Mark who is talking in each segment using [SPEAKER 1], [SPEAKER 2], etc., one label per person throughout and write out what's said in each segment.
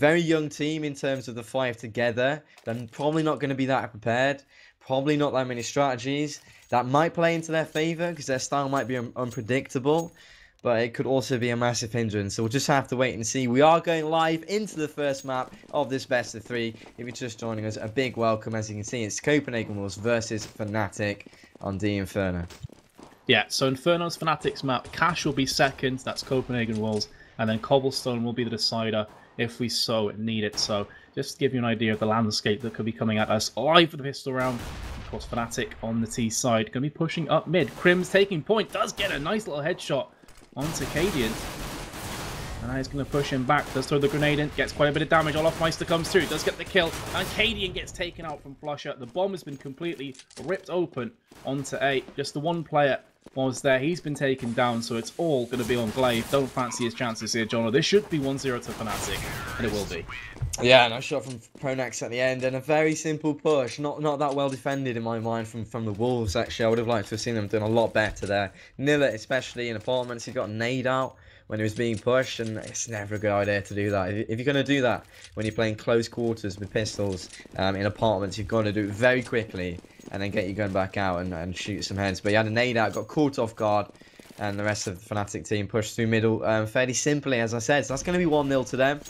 [SPEAKER 1] Very young team in terms of the 5 together. They're probably not going to be that prepared. Probably not that many strategies. That might play into their favour because their style might be unpredictable. But it could also be a massive hindrance. So we'll just have to wait and see. We are going live into the first map of this best of 3. If you're just joining us, a big welcome. As you can see, it's Copenhagen Wolves versus Fnatic on D Inferno.
[SPEAKER 2] Yeah, so Inferno's Fnatic's map, Cash will be second, that's Copenhagen Wolves, and then Cobblestone will be the decider if we so need it. So just to give you an idea of the landscape that could be coming at us live for the pistol round. Of course, Fnatic on the T side, going to be pushing up mid. Crim's taking point, does get a nice little headshot onto Cadian. And he's going to push him back, does throw the grenade in, gets quite a bit of damage. Olofmeister comes through, does get the kill, and Cadian gets taken out from Flusher. The bomb has been completely ripped open onto A. Just the one player was there, he's been taken down, so it's all going to be on Glaive. Don't fancy his chances here, Jono. This should be 1-0 to Fnatic, and it will be.
[SPEAKER 1] Yeah, nice shot from Pronax at the end, and a very simple push. Not that well defended in my mind from the Wolves, actually. I would have liked to have seen them doing a lot better there. Nilla, especially in apartments, he got a nade out when he was being pushed, and it's never a good idea to do that. If you're going to do that when you're playing close quarters with pistols in apartments, you've got to do it very quickly and then get your gun back out and shoot some heads. But he had a nade out, got caught off guard, and the rest of the Fnatic team pushed through middle fairly simply, as I said. So that's going to be 1-0 to them,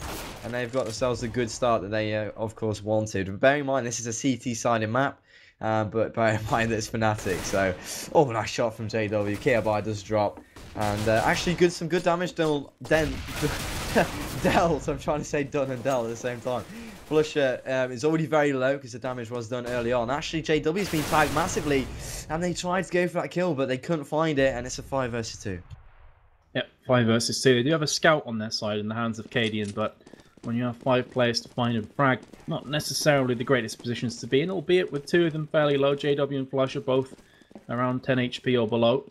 [SPEAKER 1] and they've got themselves a good start that they, of course, wanted. But bear in mind, this is a CT-sided map, but bear in mind that it's Fnatic. So, oh, nice shot from JW. Kiabai does drop. And actually some good damage dealt. I'm trying to say done and dealt at the same time. Flusher is already very low because the damage was done early on. Actually, JW's been tagged massively, and they tried to go for that kill, but they couldn't find it, and it's a 5 versus 2.
[SPEAKER 2] Yep, 5 versus 2. They do have a scout on their side in the hands of Cadian, but when you have 5 players to find and frag, not necessarily the greatest positions to be in, albeit with 2 of them fairly low. JW and Flusher both around 10 HP or below.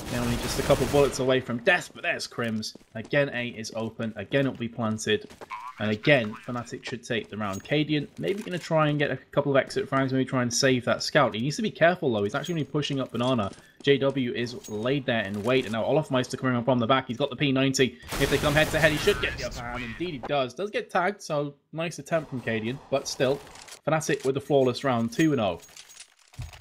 [SPEAKER 2] They're only just a couple bullets away from death, but there's Crims. Again, A is open. Again, it'll be planted. And again, Fnatic should take the round. Cadian maybe going to try and get a couple of exit frags, maybe try and save that scout. He needs to be careful, though. He's actually going to be pushing up Banana. JW is laid there in wait, and now Olofmeister coming up from the back. He's got the P90. If they come head-to-head, he should get the upper hand. Indeed, he does. Does get tagged, so nice attempt from Cadian. But still, Fnatic with a flawless round, 2-0.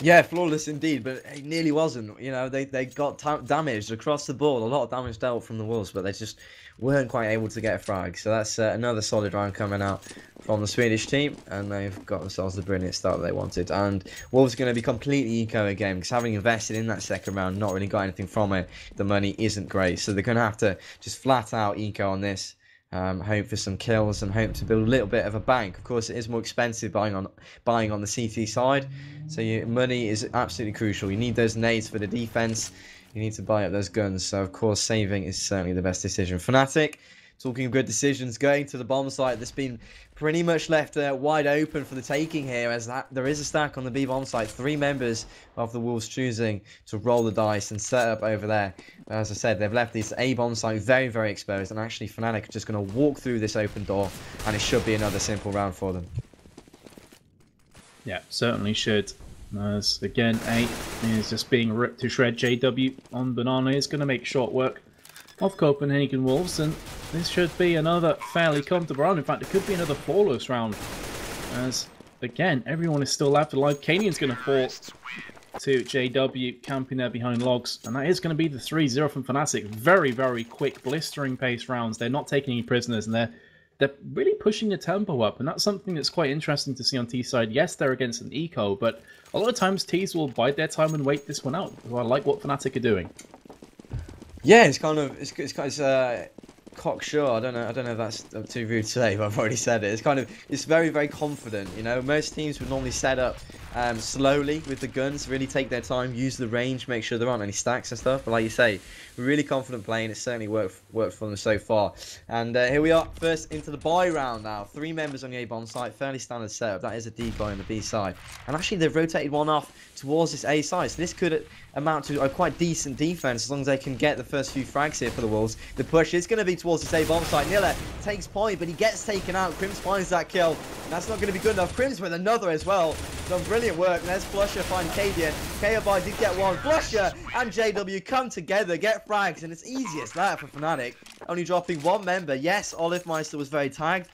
[SPEAKER 1] Yeah, flawless indeed, but it nearly wasn't. You know, they got damaged across the board. A lot of damage dealt from the Wolves, but they just weren't quite able to get a frag. So that's another solid round coming out from the Swedish team, and they've got themselves the brilliant start that they wanted. And Wolves are going to be completely eco again, because having invested in that second round, not really got anything from it, the money isn't great. So they're going to have to just flat out eco on this. Hope for some kills and hope to build a little bit of a bank. Of course, it is more expensive buying on the CT side, so your money is absolutely crucial. You need those nades for the defense. You need to buy up those guns. So of course, saving is certainly the best decision. Fnatic, talking of good decisions, going to the bomb site that's been pretty much left wide open for the taking here, as there is a stack on the B bomb site. 3 members of the Wolves choosing to roll the dice and set up over there. As I said, they've left this A bomb site very, very exposed, and actually Fnatic are just going to walk through this open door, and it should be another simple round for them.
[SPEAKER 2] Yeah, certainly should. As again, A is just being ripped to shred. JW on Banana is going to make short work of Copenhagen Wolves, and this should be another fairly comfortable round. In fact, it could be another flawless round, as again, everyone is still left alive. Cadian's going to fall to JW, camping there behind logs, and that is going to be the 3-0 from Fnatic. Very, very quick, blistering pace rounds. They're not taking any prisoners, and they're really pushing the tempo up, and that's something that's quite interesting to see on T side. Yes, they're against an eco, but a lot of times T's will bide their time and wait this one out. So I like what Fnatic are doing.
[SPEAKER 1] Yeah, it's kind of cocksure. I don't know if that's too rude to say, but I've already said it. It's very, very confident. You know, most teams would normally set up slowly with the guns, really take their time, use the range, make sure there aren't any stacks and stuff. But like you say, we're really confident playing. It's certainly worked for them so far. And here we are, first into the buy round now. 3 members on the A bomb site, fairly standard setup. That is a decoy on the B side, and actually they've rotated one off towards this A side. So this could amount to a quite decent defense as long as they can get the first few frags here for the Wolves. The push is going to be towards this A bomb site. Nilla takes point, but he gets taken out. Crims finds that kill, and that's not going to be good enough. Crims with another as well. Done brilliant work. There's Flusher find Cadian. Kiabai did get one. Flusher and JW come together, get frags, and it's easy as that for Fnatic. Only dropping 1 member. Yes, Olofmeister was very tagged,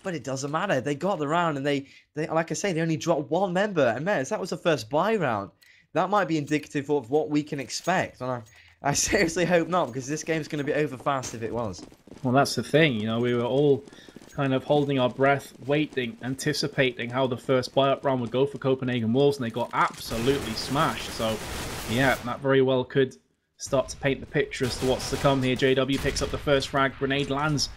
[SPEAKER 1] But it doesn't matter. They got the round, and they like I say, they only dropped one member. And Mez, that was the first buy round. That might be indicative of what we can expect. And I seriously hope not, because this game's going to be over fast if it was.
[SPEAKER 2] Well, that's the thing. You know, we were all kind of holding our breath, waiting, anticipating how the first buy-up round would go for Copenhagen Wolves, and they got absolutely smashed. So, yeah, that very well could start to paint the picture as to what's to come here. JW picks up the first frag. Grenade lands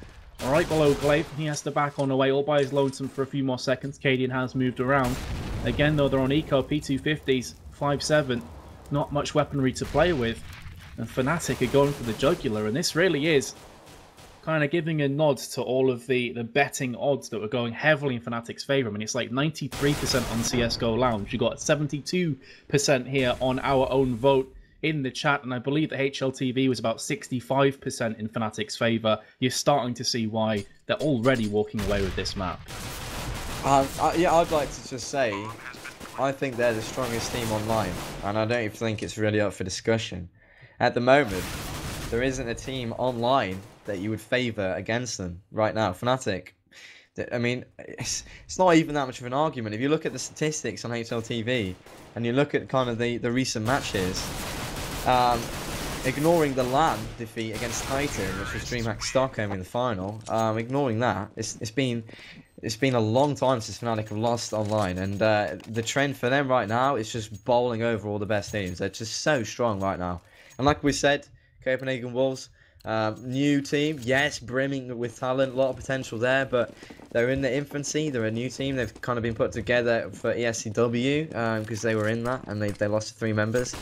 [SPEAKER 2] right below Glaive. He has to back on away all by his lonesome for a few more seconds. Cadian has moved around. Again, though, they're on eco. P250s, 5-7. Not much weaponry to play with. And Fnatic are going for the jugular. And this really is kind of giving a nod to all of the betting odds that were going heavily in Fnatic's favour. I mean, it's like 93% on CSGO Lounge. You got 72% here on our own vote in the chat, and I believe that HLTV was about 65% in Fnatic's favour. You're starting to see why they're already walking away with this map.
[SPEAKER 1] Yeah, I'd like to just say, I think they're the strongest team online, and I don't even think it's really up for discussion. At the moment, there isn't a team online that you would favour against them right now. Fnatic, I mean, it's not even that much of an argument. If you look at the statistics on HLTV, and you look at kind of the recent matches, ignoring the LAN defeat against Titan, which was DreamHack Stockholm in the final, ignoring that, it's been a long time since Fnatic have lost online, and the trend for them right now is just bowling over all the best teams. They're just so strong right now. And like we said, Copenhagen Wolves, new team, yes, brimming with talent, a lot of potential there, but they're in their infancy. They're a new team. They've kind of been put together for ESCW because they were in that, and they lost 3 members.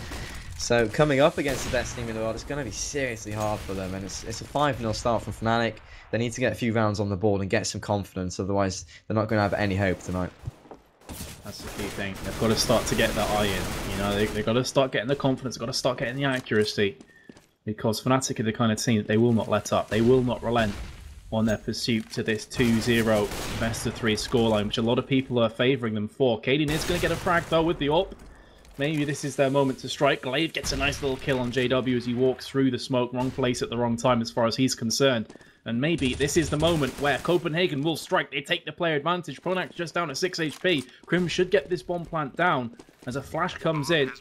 [SPEAKER 1] So coming up against the best team in the world, it's going to be seriously hard for them, and it's a 5-0 start from Fnatic. They need to get a few rounds on the board and get some confidence, otherwise they're not going to have any hope tonight.
[SPEAKER 2] That's the key thing. They've got to start to get that eye in. You know, they've got to start getting the confidence. They've got to start getting the accuracy. Because Fnatic are the kind of team that they will not let up. They will not relent on their pursuit to this 2-0 best-of-3 scoreline, which a lot of people are favouring them for. Cadian is going to get a frag, though, with the AWP. Maybe this is their moment to strike. Glaive gets a nice little kill on JW as he walks through the smoke. Wrong place at the wrong time as far as he's concerned. And maybe this is the moment where Copenhagen will strike. They take the player advantage. Pronax just down at 6 HP. Crim should get this bomb plant down as a flash comes in.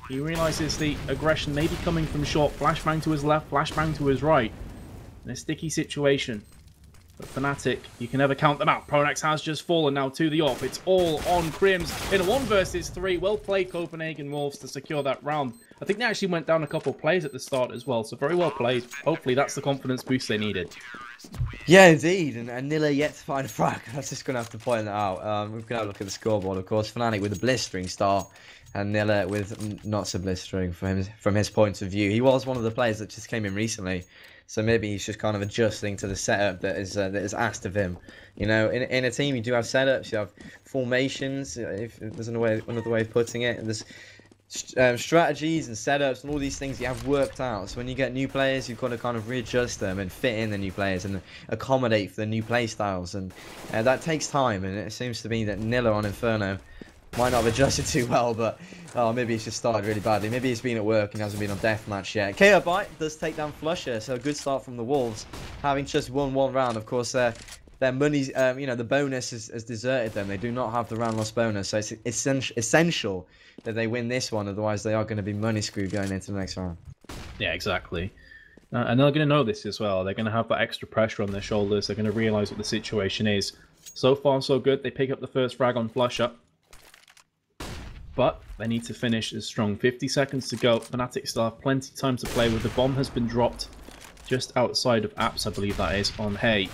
[SPEAKER 2] He realises the aggression may be coming from short. Flashbang to his left, flashbang to his right. In a sticky situation. But Fnatic, you can never count them out. Pronax has just fallen now to the off. It's all on Crims in a 1 versus 3. Well played, Copenhagen Wolves, to secure that round. I think they actually went down a couple of plays at the start as well, so very well played. Hopefully that's the confidence boost they needed.
[SPEAKER 1] Yeah, indeed, and Nilla yet to find a frag. I was just going to have to point that out. We're going to have a look at the scoreboard, of course. Fnatic with a blistering start, and Nilla with not so blistering from his point of view. He was one of the players that just came in recently, so maybe he's just kind of adjusting to the setup that is asked of him. You know, in a team you do have setups, you have formations, if there's another way of putting it, and there's strategies and setups and all these things you have worked out. So when you get new players, you've got to kind of readjust them and fit in the new players and accommodate for the new play styles, and that takes time. And it seems to be that Nilla on Inferno might not have adjusted too well, but maybe he's just started really badly. Maybe he's been at work and hasn't been on deathmatch yet. KO Bite does take down Flusher, so a good start from the Wolves, having just won 1 round. Of course, their money's, you know, the bonus has deserted them. They do not have the round loss bonus, so it's essential that they win this one. Otherwise, they are going to be money screwed going into the next round.
[SPEAKER 2] Yeah, exactly. And they're going to know this as well. They're going to have that extra pressure on their shoulders. They're going to realise what the situation is. So far, so good. They pick up the first frag on Flusher. But they need to finish as strong. 50 seconds to go. Fnatic still have plenty of time to play with. The bomb has been dropped just outside of Apps, I believe that is, on Hay.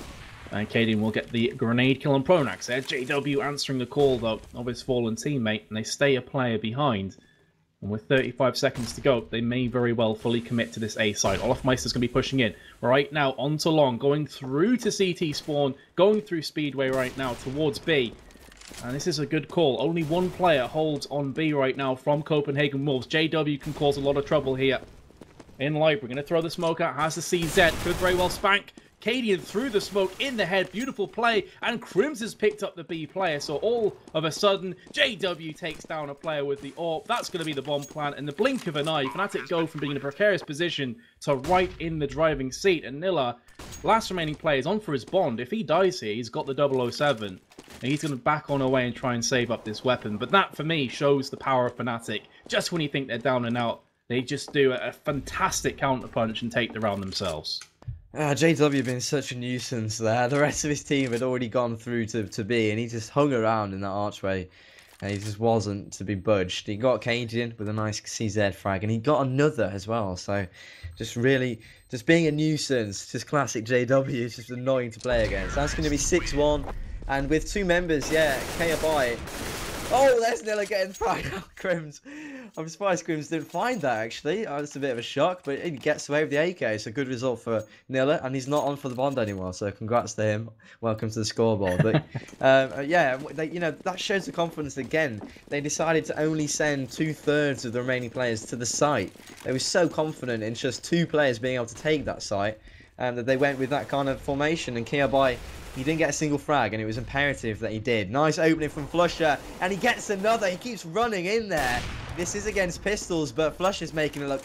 [SPEAKER 2] And Cadian will get the grenade kill on Pronax there. JW answering the call, though, of his fallen teammate, and they stay a player behind. And with 35 seconds to go, they may very well fully commit to this A side. Olafmeister's going to be pushing in. Right now, onto Long, going through to CT spawn, going through Speedway right now towards B. And this is a good call. Only 1 player holds on B right now from Copenhagen Wolves. JW can cause a lot of trouble here. In light, we're going to throw the smoke out. Has the CZ. Could very well spank. Cadian through the smoke in the head. Beautiful play. And Crims has picked up the B player. So all of a sudden, JW takes down a player with the AWP. That's going to be the bomb plant. In the blink of an eye, Fnatic go from being in a precarious position to right in the driving seat. And Nilla Last remaining player is on for his bond. If he dies here, he's got the 007. And he's going to back on away and try and save up this weapon. But that, for me, shows the power of Fnatic. Just when you think they're down and out, they just do a fantastic counterpunch and take the round themselves.
[SPEAKER 1] JW been such a nuisance there. The rest of his team had already gone through to B, and he just hung around in that archway. And he just wasn't to be budged. He got Cajun with a nice CZ frag, and he got another as well. So, just being a nuisance. Just classic JW. It's just annoying to play against. That's going to be 6-1. And with 2 members, yeah, Kayabai. Oh, there's Nilla getting fragged out, Crims. I'm surprised Crims didn't find that, actually. It's a bit of a shock, but he gets away with the AK. It's a good result for Nilla, and he's not on for the bond anymore, so congrats to him. Welcome to the scoreboard. But, yeah, that shows the confidence again. They decided to only send 2/3 of the remaining players to the site. They were so confident in just 2 players being able to take that site, that they went with that kind of formation, and Kayabai, he didn't get a single frag, and it was imperative that he did. Nice opening from Flusher, and he gets another. He keeps running in there. This is against pistols, but Flusher's making it look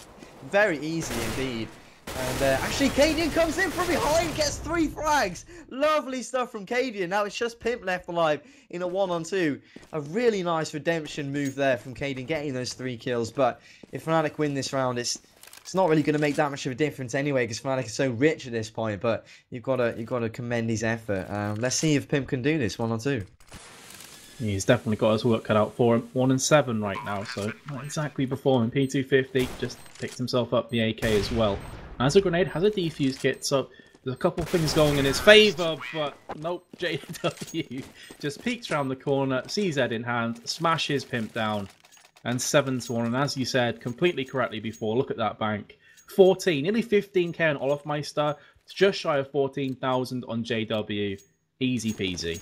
[SPEAKER 1] very easy indeed. And actually, Cadian comes in from behind, gets 3 frags. Lovely stuff from Cadian. Now it's just Pimp left alive in a 1-on-2. A really nice redemption move there from Cadian, getting those 3 kills. But if Fnatic win this round, it's not really going to make that much of a difference anyway, because Fnatic is so rich at this point. But you've got to commend his effort. Let's see if Pimp can do this 1-on-2.
[SPEAKER 2] He's definitely got his work cut out for him. 1-7 right now, so not exactly performing. P250 just picked himself up the AK as well. Has a grenade, has a defuse kit, so there's a couple of things going in his favour, but nope, JW just peeks around the corner, CZ in hand, smashes Pimp down, and 7-1. And as you said completely correctly before, look at that bank. 14, nearly 15k on Olafmeister, just shy of 14,000 on JW. Easy peasy.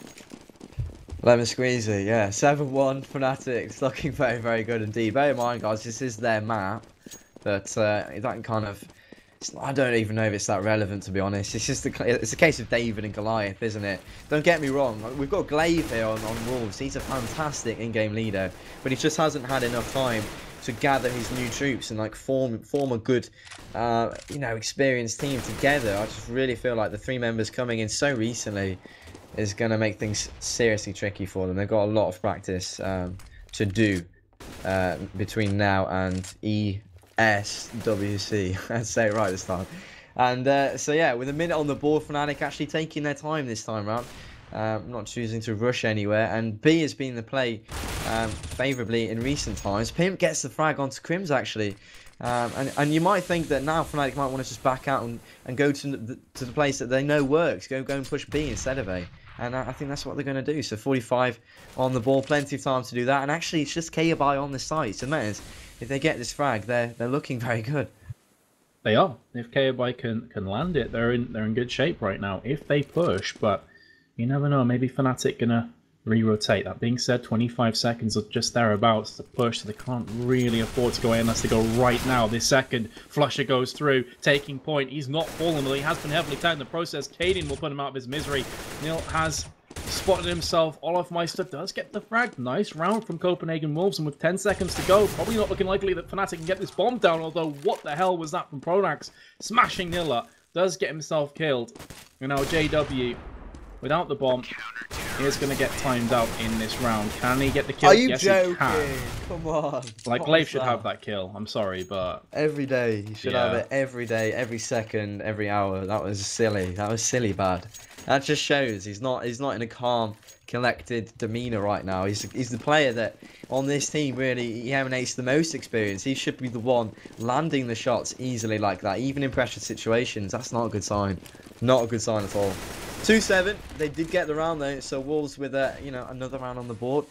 [SPEAKER 1] Lemon squeezy, yeah. 7-1 Fnatic. It's looking very, very good indeed. Bear in mind, guys, this is their map, but that kind of... I don't even know if it's that relevant, to be honest. It's just it's a case of David and Goliath, isn't it? Don't get me wrong. We've got Glaive here on Wolves. He's a fantastic in-game leader, but he just hasn't had enough time to gather his new troops and like form a good, experienced team together. I just really feel like the 3 members coming in so recently is going to make things seriously tricky for them. They've got a lot of practice to do between now and SWC. Let's say it right this time. And so yeah, with a minute on the board, Fnatic actually taking their time this time round, not choosing to rush anywhere. And B has been the play favourably in recent times. Pimp gets the frag onto Crims actually, and you might think that now Fnatic might want to just back out and go to the place that they know works. Go and push B instead of A. And I think that's what they're going to do. So 45 on the ball, plenty of time to do that. And actually, it's just Kayabai on the site. So matters. If they get this frag, they're looking very good.
[SPEAKER 2] They are. If Kayabai can land it, they're in good shape right now. If they push, but you never know. Maybe Fnatic gonna re-rotate. That being said, 25 seconds or just thereabouts to push, so they can't really afford to go in unless they go right now. This second, Flusher goes through, taking point. He's not fallen, though he has been heavily tagged in the process. Cadian will put him out of his misery. Nil has spotted himself. Olafmeister does get the frag. Nice round from Copenhagen Wolves, and with 10 seconds to go, probably not looking likely that Fnatic can get this bomb down, although what the hell was that from Pronax? Smashing Nilla, does get himself killed. And now JW, without the bomb, is going to get timed out in this round. Can he get the kill?
[SPEAKER 1] Are you
[SPEAKER 2] yes,
[SPEAKER 1] joking?
[SPEAKER 2] He can.
[SPEAKER 1] Come on.
[SPEAKER 2] Like, Glaive should have that kill. I'm sorry, but...
[SPEAKER 1] Every day. You should have it every day, every second, every hour. That was silly. That was silly bad. That just shows he's not in a calm, collected demeanour right now. He's the player that, on this team, really, he emanates the most experience. He should be the one landing the shots easily like that, even in pressure situations. That's not a good sign. Not a good sign at all. 2-7. They did get the round though, so Wolves with another round on the board.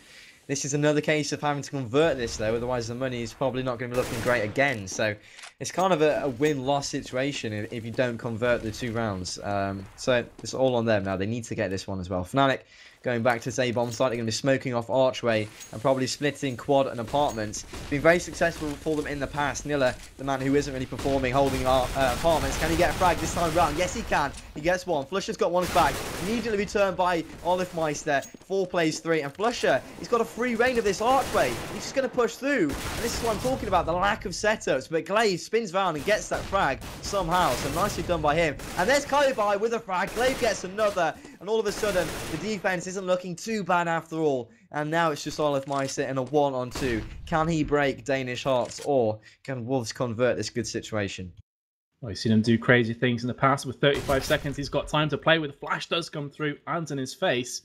[SPEAKER 1] This is another case of having to convert this though, otherwise the money is probably not going to be looking great again. So it's kind of a win-loss situation if you don't convert the 2 rounds. So it's all on them now. They need to get this one as well. Fnatic going back to this A-bomb site. They're going to be smoking off Archway and probably splitting quad and apartments. Been very successful for them in the past. Nilla, the man who isn't really performing, holding apartments. Can he get a frag this time round? Yes, he can. He gets one. Flusher's got one back. Immediately returned by Olafmeister. 4 plays 3. And Flusher, he's got a free reign of this archway. He's just going to push through. And this is what I'm talking about, the lack of setups. But Glaive spins around and gets that frag somehow. So nicely done by him. And there's Kyobai with a frag. Glaive gets another. And all of a sudden, the defense isn't looking too bad after all. And now it's just Olofmeister in a 1-on-2. Can he break Danish hearts, or can Wolves convert this good situation?
[SPEAKER 2] Well, you've seen him do crazy things in the past. With 35 seconds, he's got time to play with. Flash does come through and in his face.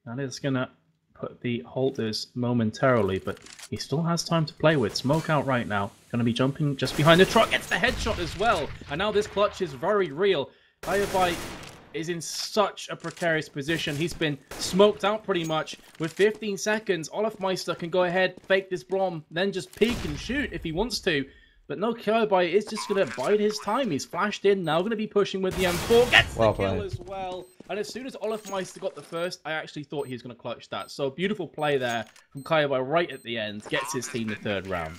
[SPEAKER 2] That is going to put the holders momentarily, but he still has time to play with. Smoke out right now. Going to be jumping just behind the truck. Gets the headshot as well. And now this clutch is very real. Kyobai is in such a precarious position. He's been smoked out pretty much. With 15 seconds, Olofmeister can go ahead, fake this bomb, then just peek and shoot if he wants to. But no, Kyobai is just going to bide his time. He's flashed in, now going to be pushing with the M4. Gets the kill as well. And as soon as Olofmeister got the first, I actually thought he was going to clutch that. So beautiful play there from Kyobai right at the end. Gets his team the third round.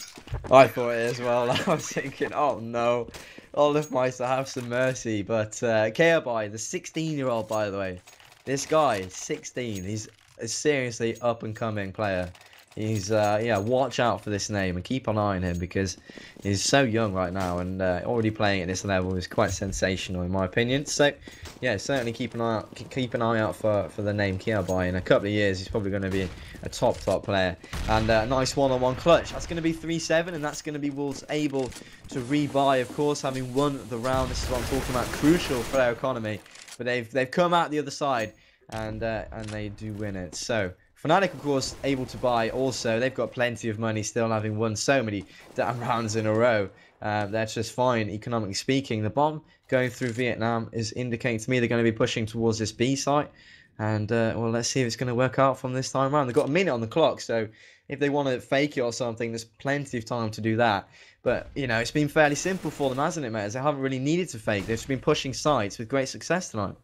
[SPEAKER 1] I thought it as well. I was thinking, oh no, Olofmeister, have some mercy. But Kyobai, the 16-year-old, by the way, this guy, 16, he's a seriously up-and-coming player. He's, yeah, watch out for this name and keep an eye on him, because he's so young right now, and already playing at this level is quite sensational in my opinion. So, yeah, certainly keep an eye out for the name Kyobai. In a couple of years, he's probably going to be a top player. And nice one-on-one clutch. That's going to be 3-7, and that's going to be Wolves able to rebuy, of course, having won the round. This is what I'm talking about, crucial for their economy. But they've come out the other side, and they do win it. So Fnatic, of course, able to buy also. They've got plenty of money still, having won so many damn rounds in a row. That's just fine, economically speaking. The bomb going through Vietnam is indicating to me they're going to be pushing towards this B site. And, well, let's see if it's going to work out from this time around. They've got a minute on the clock, so if they want to fake it or something, there's plenty of time to do that. But, you know, it's been fairly simple for them, hasn't it, mate? They haven't really needed to fake. They've just been pushing sites with great success tonight.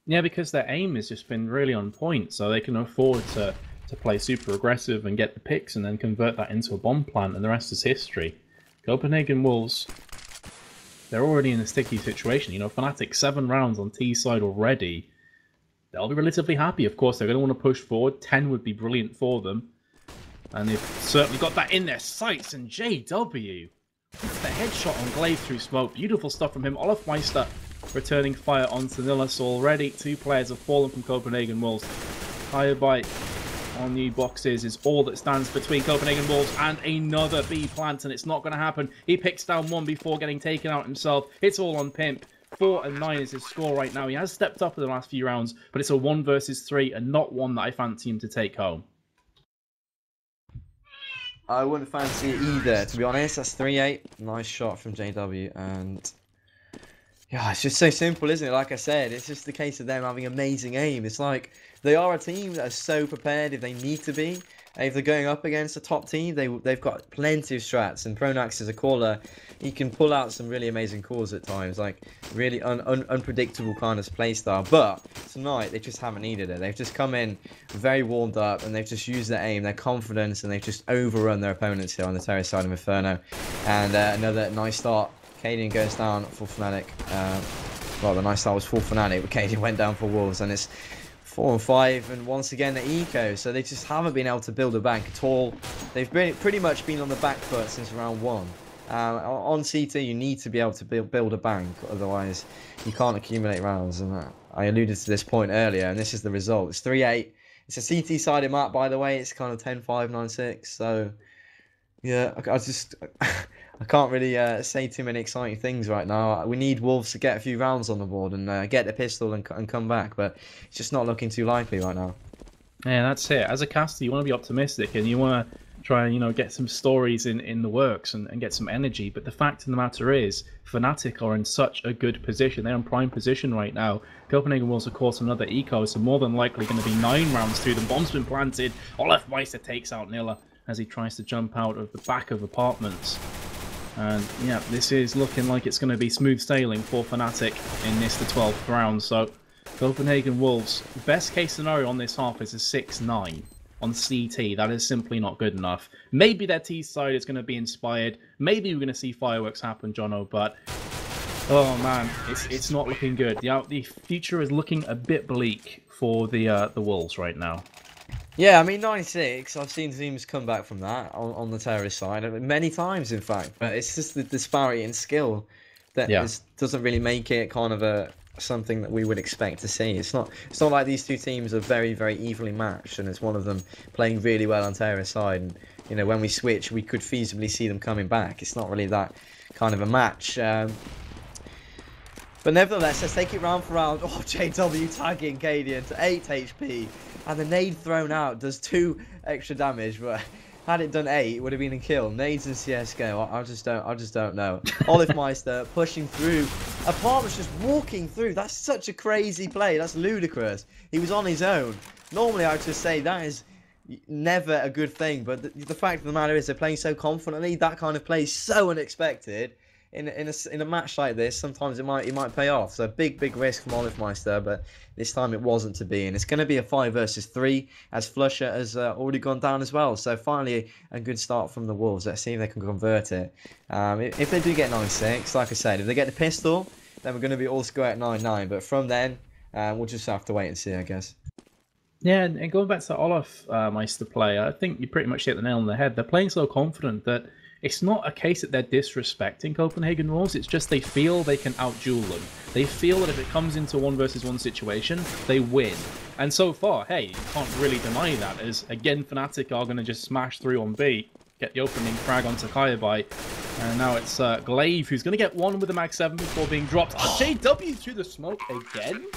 [SPEAKER 2] Yeah, because their aim has just been really on point, so they can afford to play super aggressive and get the picks and then convert that into a bomb plant, and the rest is history. Copenhagen Wolves, they're already in a sticky situation. You know, Fnatic 7 rounds on T side already. They'll be relatively happy. Of course, they're going to want to push forward. 10 would be brilliant for them. And they've certainly got that in their sights. And JW, the headshot on Glaive through smoke. Beautiful stuff from him. Olofmeister returning fire onto Nilla. So already 2 players have fallen from Copenhagen Wolves. Kyobai on the boxes is all that stands between Copenhagen Wolves and another B plant, and it's not going to happen. He picks down 1 before getting taken out himself. It's all on Pimp. 4-9 is his score right now. He has stepped up in the last few rounds, but it's a 1 versus 3 and not one that I fancy him to take home.
[SPEAKER 1] I wouldn't fancy it either, to be honest. That's 3-8. Nice shot from JW, and yeah, it's just so simple, isn't it? Like I said, it's just the case of them having amazing aim. It's like they are a team that are so prepared if they need to be. If they're going up against a top team, they've got plenty of strats. And Pronax is a caller. He can pull out some really amazing calls at times, like really unpredictable kind of play style. But tonight, they just haven't needed it. They've just come in very warmed up, and they've just used their aim, their confidence, and they've just overrun their opponents here on the terrace side of Inferno. And another nice start. Cadian goes down for Fnatic. Well, the nice start was for Fnatic, but Cadian went down for Wolves, and it's 4-5, and once again the eco. So they just haven't been able to build a bank at all. They've pretty much been on the back foot since round 1. On CT, you need to be able to build a bank, otherwise you can't accumulate rounds. And I alluded to this point earlier, and this is the result. It's 3-8. It's a CT-sided map, by the way. It's kind of 10-5, 9-6. So yeah, I can't really say too many exciting things right now. We need Wolves to get a few rounds on the board and get the pistol and come back, but it's just not looking too likely right now.
[SPEAKER 2] Yeah, that's it. As a caster, you want to be optimistic and you want to try and, you know, get some stories in the works and get some energy. But the fact of the matter is, Fnatic are in such a good position. They're in prime position right now. Copenhagen Wolves, of course, another eco, so more than likely going to be 9 rounds to them. Bomb's been planted. Olofmeister takes out Nilla as he tries to jump out of the back of apartments. And yeah, this is looking like it's going to be smooth sailing for Fnatic in this, the 12th round. So Copenhagen Wolves, best case scenario on this half is a 6-9 on CT. That is simply not good enough. Maybe their T side is going to be inspired. Maybe we're going to see fireworks happen, Jono, but oh man, it's not looking good. The future is looking a bit bleak for the Wolves right now.
[SPEAKER 1] Yeah, I mean 96. I've seen teams come back from that on the terrorist side many times, in fact. But it's just the disparity in skill that
[SPEAKER 2] Yeah.
[SPEAKER 1] doesn't really make it kind of a something that we would expect to see. It's not like these two teams are very evenly matched, and it's one of them playing really well on terrorist side. And you know, when we switch, we could feasibly see them coming back. It's not really that kind of a match. But nevertheless, let's take it round for round. Oh, JW tagging Cadian to 8 HP. And the nade thrown out does 2 extra damage, but had it done 8, it would have been a kill. Nades in CSGO, I just don't know. Olifmeister pushing through. Apart was just walking through. That's such a crazy play. That's ludicrous. He was on his own. Normally, I'd just say that is never a good thing, but the fact of the matter is they're playing so confidently. That kind of play is so unexpected. In a match like this, sometimes it might pay off. So big risk from Olifmeister, but this time it wasn't to be, and it's going to be a 5 versus 3 as Flusher has already gone down as well. So finally a good start from the Wolves. Let's see if they can convert it. If they do get 9-6, like I said, if they get the pistol, then we're going to be all square at 9-9. But from then, we'll just have to wait and see, I guess.
[SPEAKER 2] Yeah, and going back to the Olofmeister play, I think you pretty much hit the nail on the head. They're playing so confident that it's not a case that they're disrespecting Copenhagen Wolves, it's just they feel they can outduel them. They feel that if it comes into 1 versus 1 situation, they win. And so far, hey, you can't really deny that, as again Fnatic are going to just smash through on B, get the opening frag onto Kayabai, and now it's Glaive who's going to get 1 with the Mag 7 before being dropped. Oh, JW through the smoke again?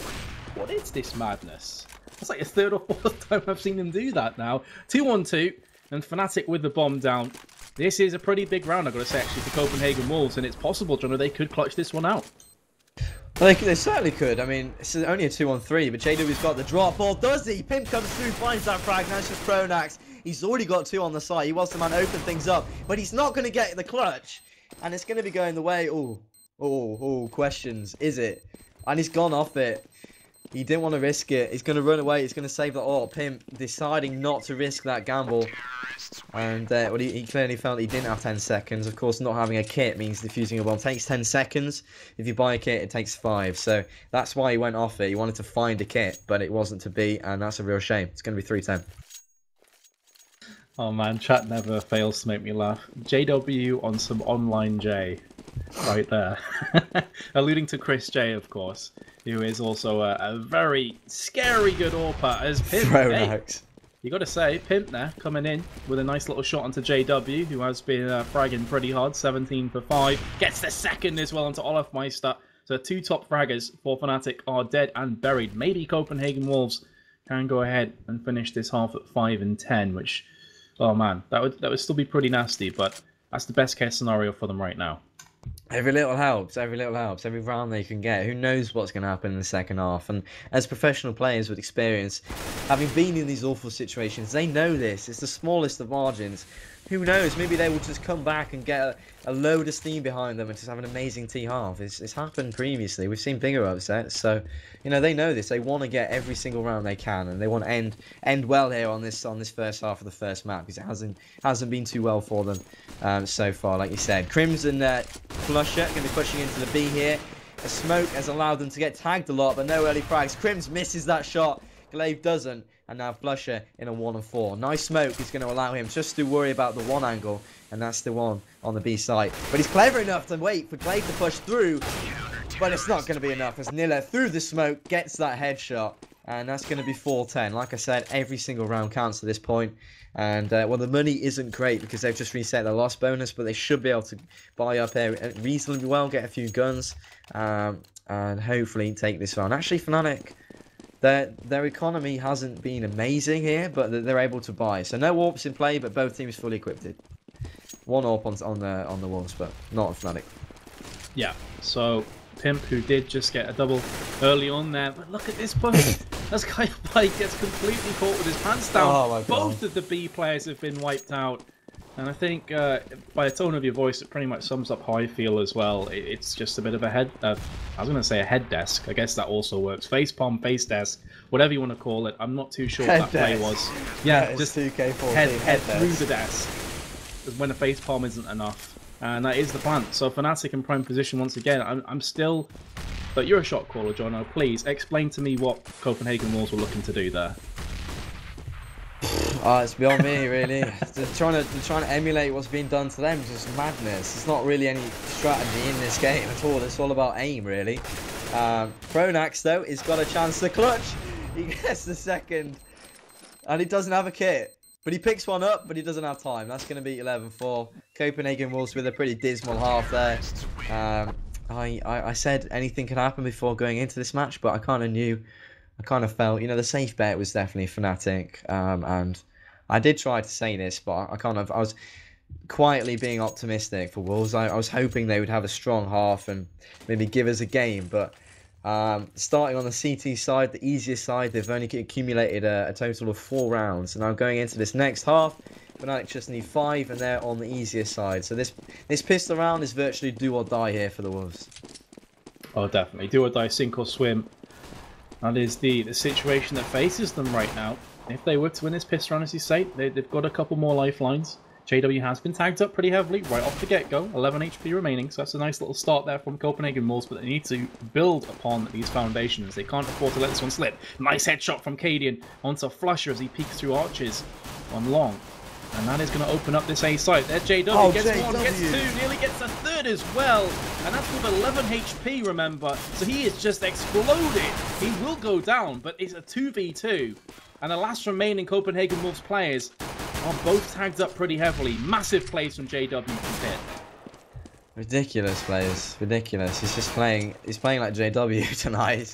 [SPEAKER 2] What is this madness? That's like the 3rd or 4th time I've seen him do that now. 2-1-2, and Fnatic with the bomb down. This is a pretty big round, I've got to say, actually, for Copenhagen Wolves, and it's possible, Jono, they could clutch this one out.
[SPEAKER 1] Well, they certainly could. I mean, it's only a 2-on-3, but JW's got the drop ball, does he? Pimp comes through, finds that frag, now it's just Pronax. He's already got 2 on the side. He wants the man open things up, but he's not going to get the clutch, and it's going to be going the way. Questions. Is it? And he's gone off it. He didn't want to risk it. He's going to run away. He's going to save the ult. Pimp deciding not to risk that gamble. And well, he clearly felt he didn't have 10 seconds. Of course, not having a kit means defusing a bomb takes 10 seconds. If you buy a kit, it takes 5. So that's why he went off it. He wanted to find a kit, but it wasn't to be. And that's a real shame. It's going to be 3-10.
[SPEAKER 2] Oh man, chat never fails to make me laugh. JW on some online J. Right there. Alluding to Chris J, of course, who is also a very scary good AWPer as Pimp. Hey, you got to say, Pimp there coming in with a nice little shot onto JW, who has been fragging pretty hard. 17 for 5. Gets the second as well onto Olofmeister. So 2 top fraggers for Fnatic are dead and buried. Maybe Copenhagen Wolves can go ahead and finish this half at 5-10, which, oh man, that would still be pretty nasty, but that's the best case scenario for them right now.
[SPEAKER 1] Every little helps, every little helps, every round they can get. Who knows what's going to happen in the second half? And as professional players with experience, having been in these awful situations, they know this. It's the smallest of margins. Who knows? Maybe they will just come back and get a load of steam behind them and just have an amazing T-half. It's happened previously. We've seen bigger upsets. So, you know, they know this. They want to get every single round they can, and they want to end well here on this first half of the first map, because it hasn't been too well for them so far, like you said. Crimson Flusher going to be pushing into the B here. A smoke has allowed them to get tagged a lot, but no early frags. Crims misses that shot. Glaive doesn't. And now Flusher in a 1-on-4. Nice smoke is going to allow him just to worry about the 1 angle. And that's the one on the B side. But he's clever enough to wait for Glaive to push through. But it's not going to be enough, as Nilla through the smoke gets that headshot. And that's going to be 4-10. Like I said, every single round counts at this point. And, well, the money isn't great because they've just reset their loss bonus. But they should be able to buy up here reasonably well, get a few guns. And hopefully take this round. Actually, Fnatic, their economy hasn't been amazing here, but they're able to buy. So no AWPs in play, but both teams fully equipped. 1 AWP on the Wolves, but not on Fnatic.
[SPEAKER 2] Yeah, so Pimp, who did just get a double early on there, but look at this push. As Kayabai gets completely caught with his pants down.
[SPEAKER 1] Oh my God.
[SPEAKER 2] Both of the B players have been wiped out. And I think by the tone of your voice, it pretty much sums up how I feel as well. It's just a bit of a head... I was going to say a head desk. I guess that also works. Face palm, face desk, whatever you want to call it. I'm not too sure what that play was. Yeah, just
[SPEAKER 1] 2K14
[SPEAKER 2] head through the desk when a face palm isn't enough. And that is the plan. So Fnatic in prime position once again. I'm still... But you're a shot caller, Jono. Please explain to me what Copenhagen Wolves were looking to do there.
[SPEAKER 1] Oh, it's beyond me, really. They're trying to emulate what's being done to them. It's just madness. There's not really any strategy in this game at all. It's all about aim, really. Fnatic, though, has got a chance to clutch. He gets the second, and he doesn't have a kit. But he picks one up, but he doesn't have time. That's going to be 11-4. Copenhagen Wolves with a pretty dismal half there. I said anything could happen before going into this match, but I kind of felt, you know, the safe bet was definitely Fnatic. And I did try to say this, but I was quietly being optimistic for Wolves. I was hoping they would have a strong half and maybe give us a game, but starting on the CT side, the easiest side, they've only accumulated a total of 4 rounds. And now going into this next half, Fnatic just need 5, and they're on the easiest side. So this pistol round is virtually do or die here for the Wolves.
[SPEAKER 2] Oh, definitely. Do or die, sink or swim. That is the situation that faces them right now. If they were to win this pistol round, as you say, they've got a couple more lifelines. JW has been tagged up pretty heavily right off the get-go. 11 HP remaining, so that's a nice little start there from Copenhagen Wolves, but they need to build upon these foundations. They can't afford to let this one slip. Nice headshot from Cadian onto Flusher as he peeks through arches on long. And that is going to open up this A site. There JW gets
[SPEAKER 1] JW.
[SPEAKER 2] 1, gets 2, nearly gets a 3rd as well. And that's with 11 HP, remember. So he is just exploded. He will go down, but it's a 2v2. And the last remaining Copenhagen Wolves players are both tagged up pretty heavily. Massive plays from JW from Pit.
[SPEAKER 1] Ridiculous players, ridiculous. He's playing like JW tonight.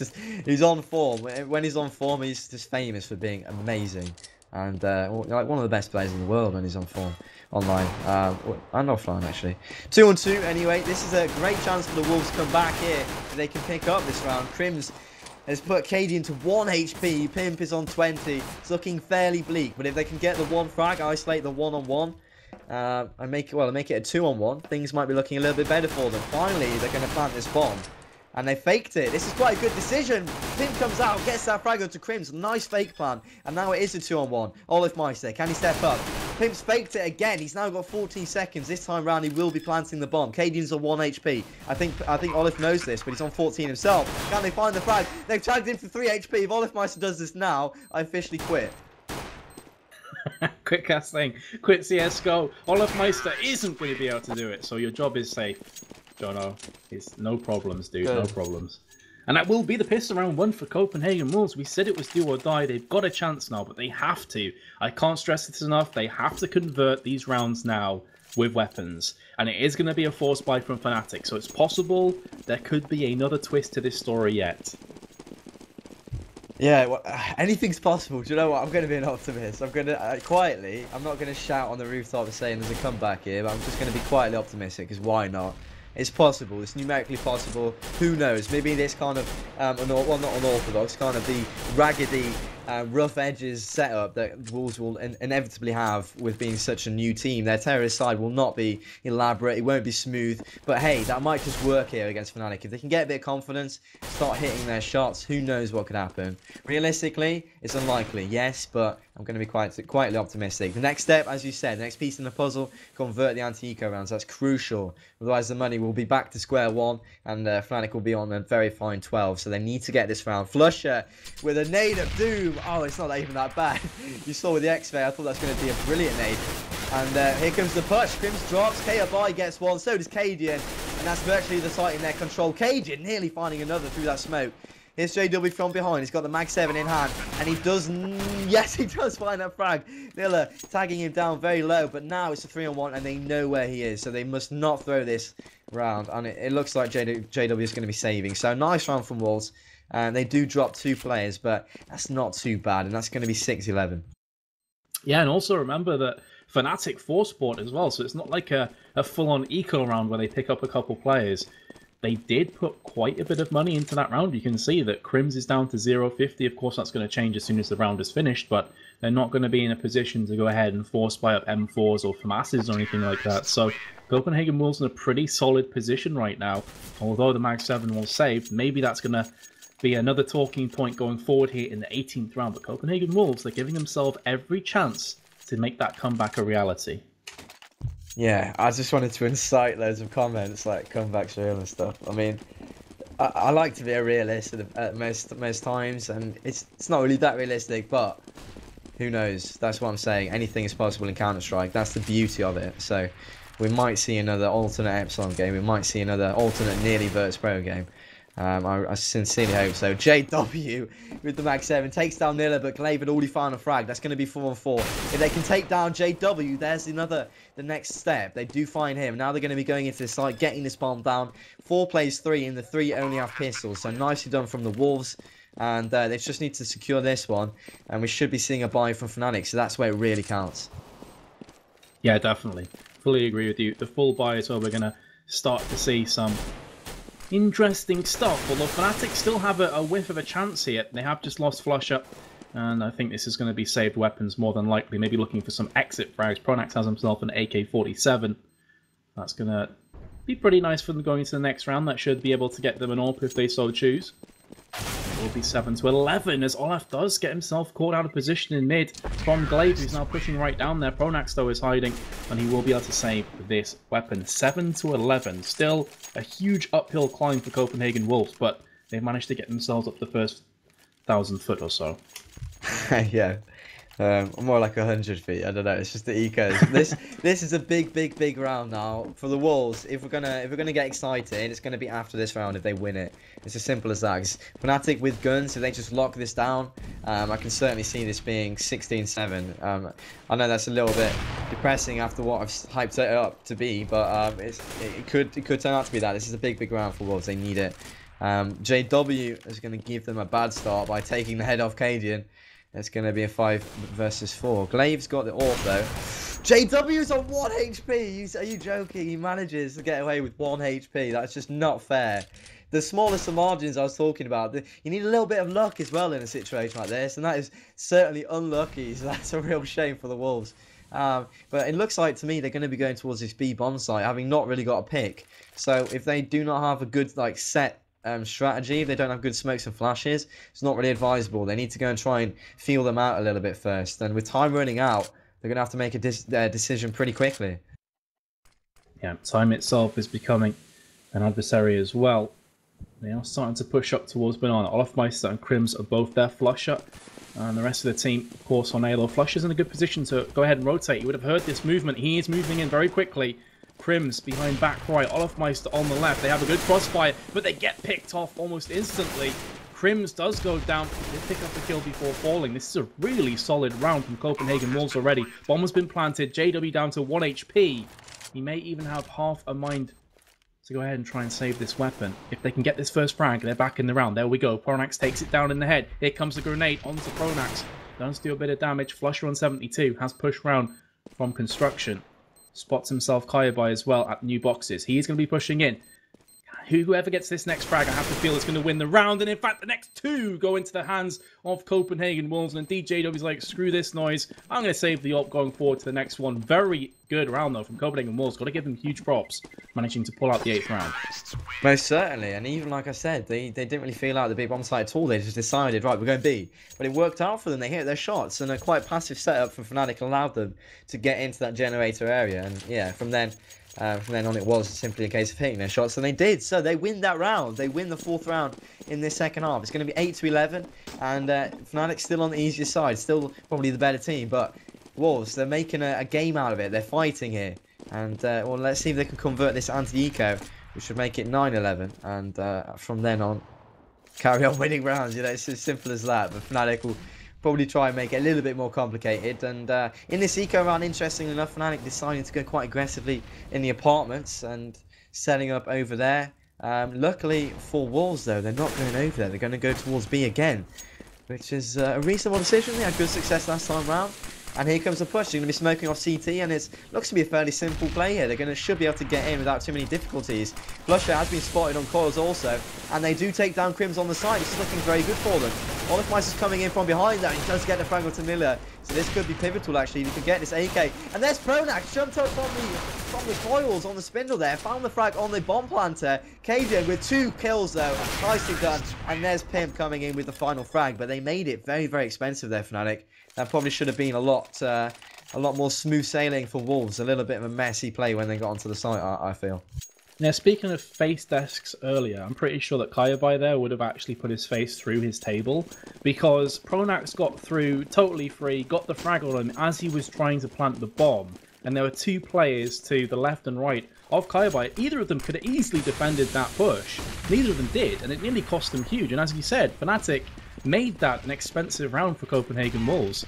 [SPEAKER 1] He's on form. When he's on form, he's just famous for being amazing. And like one of the best players in the world when he's on form online and offline, actually. 2-on-2 anyway. This is a great chance for the Wolves to come back here. They can pick up this round. Crims has put Cadian to 1 HP. Pimp is on 20. It's looking fairly bleak, but if they can get the 1 frag, isolate the 1-on-1, and make it a 2-on-1, things might be looking a little bit better for them. Finally, they're going to plant this bomb. And they faked it. This is quite a good decision. Pimp comes out, gets that frag onto Crims. Nice fake plan. And now it is a 2-on-1. olofmeister, can he step up? Pimp's faked it again. He's now got 14 seconds. This time round, he will be planting the bomb. Cadian's on 1 HP. I think Olaf knows this, but he's on 14 himself. Can they find the frag? They've tagged him for 3 HP. If olofmeister does this now, I officially quit.
[SPEAKER 2] Quick cast thing. Quit CSGO. olofmeister isn't going to be able to do it, so your job is safe. Jono, it's no problems, dude. Good. No problems. And that will be the pistol round 1 for Copenhagen Wolves. We said it was do or die. They've got a chance now, but they have to. I can't stress this enough. They have to convert these rounds now with weapons. And it is going to be a force buy from Fnatic. So it's possible there could be another twist to this story yet.
[SPEAKER 1] Yeah, well, anything's possible. Do you know what? I'm going to be an optimist. I'm going to, quietly, I'm not going to shout on the rooftop saying there's a comeback here, but I'm just going to be quietly optimistic, because why not? It's possible. It's numerically possible. Who knows? Maybe this kind of, well, not unorthodox, kind of the raggedy, rough edges setup that Wolves will inevitably have with being such a new team. Their terrorist side will not be elaborate. It won't be smooth. But hey, that might just work here against Fnatic. If they can get a bit of confidence, start hitting their shots, who knows what could happen. Realistically, it's unlikely, yes, but I'm going to be quietly optimistic. The next step, as you said, the next piece in the puzzle, convert the anti-eco rounds. That's crucial. Otherwise, the money will be back to square one, and Fnatic will be on a very fine 12. So they need to get this round. Flusher with a nade of doom. Oh, it's not even that bad. You saw with the X-Ray, I thought that was going to be a brilliant nade. And here comes the push. Crims drops. KFI gets one. So does Cadian. And that's virtually the site in their control. Cadian nearly finding another through that smoke. Here's JW from behind. He's got the Mag 7 in hand. And he does... Yes, he does find that frag. Nilla tagging him down very low. But now it's a 3-on-1 and they know where he is. So they must not throw this round. And it looks like JW is going to be saving. So nice round from Wolves. And they do drop 2 players. But that's not too bad. And that's going to be 6-11.
[SPEAKER 2] Yeah, and also remember that Fnatic force sport as well. So it's not like a full-on eco round where they pick up a couple players. They did put quite a bit of money into that round. You can see that Crims is down to 0.50. Of course, that's going to change as soon as the round is finished, but they're not going to be in a position to go ahead and force buy up M4s or FAMASs or anything like that. So Copenhagen Wolves in a pretty solid position right now. Although the Mag 7 was saved, maybe that's going to be another talking point going forward here in the 18th round. But Copenhagen Wolves, they're giving themselves every chance to make that comeback a reality.
[SPEAKER 1] Yeah, I just wanted to incite loads of comments like comebacks real and stuff. I mean, I like to be a realist at most times, and it's not really that realistic, but who knows? That's what I'm saying. Anything is possible in Counter-Strike. That's the beauty of it. So we might see another alternate Epsilon game. We might see another alternate nearly Virtus Pro game. I sincerely hope so. JW with the Mag 7 takes down Nilla, but Glaive had already found a frag. That's going to be 4-on-4. If they can take down JW, there's the next step. They do find him. Now they're going to be going into the site, getting this bomb down. 4 plays 3, and the 3 only have pistols. So nicely done from the Wolves. And they just need to secure this one. And we should be seeing a buy from Fnatic. So that's where it really counts.
[SPEAKER 2] Yeah, definitely. Fully agree with you. The full buy is where we're going to start to see some interesting stuff. Although Fnatic still have a whiff of a chance here. They have just lost Flusher, and I think this is going to be saved weapons more than likely. Maybe looking for some exit frags. Pronax has himself an AK-47. That's going to be pretty nice for them going into the next round. That should be able to get them an AWP if they so choose. It will be 7-11 as Olaf does get himself caught out of position in mid from Glaive, who's now pushing right down there. Pronax, though, is hiding, and he will be able to save this weapon. 7-11. Still a huge uphill climb for Copenhagen Wolves, but they've managed to get themselves up the first 1,000 foot or so.
[SPEAKER 1] Yeah. More like 100 feet. I don't know. It's just the ecos. This is a big round now for the Wolves. If we're gonna get excited, it's gonna be after this round if they win it. It's as simple as that. 'Cause Fnatic with guns, if they just lock this down, I can certainly see this being 16-7. I know that's a little bit depressing after what I've hyped it up to be, but it could turn out to be that. This is a big round for Wolves. They need it. JW is going to give them a bad start by taking the head off Cadian. It's going to be a 5 versus 4. Glaive's got the AWP though. JW's on 1 HP. Are you joking? He manages to get away with 1 HP. That's just not fair. The smallest of margins I was talking about. You need a little bit of luck as well in a situation like this, and that is certainly unlucky. So that's a real shame for the Wolves. But it looks like to me they're going to be going towards this B bomb site, having not really got a pick. So if they do not have a good set strategy, if they don't have good smokes and flashes, it's not really advisable. They need to go and try and feel them out a little bit first. And with time running out, they're going to have to make a decision pretty quickly.
[SPEAKER 2] Yeah, time itself is becoming an adversary as well. They are starting to push up towards Banana. Olafmeister and Crims are both there. Flusher and the rest of the team, of course, on Halo. Flusher's in a good position to go ahead and rotate. You would have heard this movement. He is moving in very quickly. Crims behind back right, Olafmeister on the left. They have a good crossfire, but they get picked off almost instantly. Crims does go down. They pick up the kill before falling. This is a really solid round from Copenhagen Wolves already. Bomb has been planted. JW down to 1 HP. He may even have half a mind to go ahead and try and save this weapon. If they can get this first frag, they're back in the round. There we go. Pronax takes it down in the head. Here comes the grenade onto Pronax. Does do a bit of damage. Flusher on 72 has pushed round from construction. Spots himself Kaya by as well at new boxes. He's going to be pushing in. Whoever gets this next frag, I have to feel is going to win the round. And in fact, the next 2 go into the hands of Copenhagen Wolves. And indeed, JW's like, screw this noise. I'm going to save the AWP going forward to the next one. Very good round, though, from Copenhagen Wolves. Got to give them huge props, managing to pull out the 8th round.
[SPEAKER 1] Most certainly. And even like I said, they didn't really feel out the big bomb site at all. They just decided, right, we're going B. But it worked out for them. They hit their shots. And a quite passive setup from Fnatic allowed them to get into that generator area. And yeah, from then on, it was simply a case of hitting their shots, and they did. So they win that round. They win the 4th round in this second half. It's going to be 8-11, and Fnatic's still on the easier side, still probably the better team. But Wolves, they're making a game out of it. They're fighting here, and well, let's see if they can convert this anti-eco, which would make it 9-11, and from then on, carry on winning rounds. You know, it's as simple as that. But Fnatic will probably try and make it a little bit more complicated. And in this eco round, interestingly enough, Fnatic decided to go quite aggressively in the apartments and setting up over there. Luckily for Wolves, though, they're not going over there. They're going to go towards B again, which is a reasonable decision. They had good success last time round. And here comes the push. They're going to be smoking off CT, and it looks to be a fairly simple play here. They're should be able to get in without too many difficulties. Flusher has been spotted on coils also, and they do take down Crims on the side. It's looking very good for them. Olafmeister is coming in from behind there. He does get the frag to Miller, so this could be pivotal actually. You can get this AK, and there's Pronax jumped up from the coils on the spindle there. Found the frag on the bomb planter. Cadian with 2 kills though. Nicely done. And there's Pimp coming in with the final frag, but they made it very, very expensive there, Fnatic. That probably should have been a lot more smooth sailing for Wolves. A little bit of a messy play when they got onto the site, I feel.
[SPEAKER 2] Now, speaking of face desks earlier, I'm pretty sure that Kayabai there would have actually put his face through his table, because Pronax got through totally free, got the frag on him as he was trying to plant the bomb, and there were two players to the left and right of Kayabai. Either of them could have easily defended that push. Neither of them did, and it nearly cost them huge. And as you said, Fnatic made that an expensive round for Copenhagen Wolves,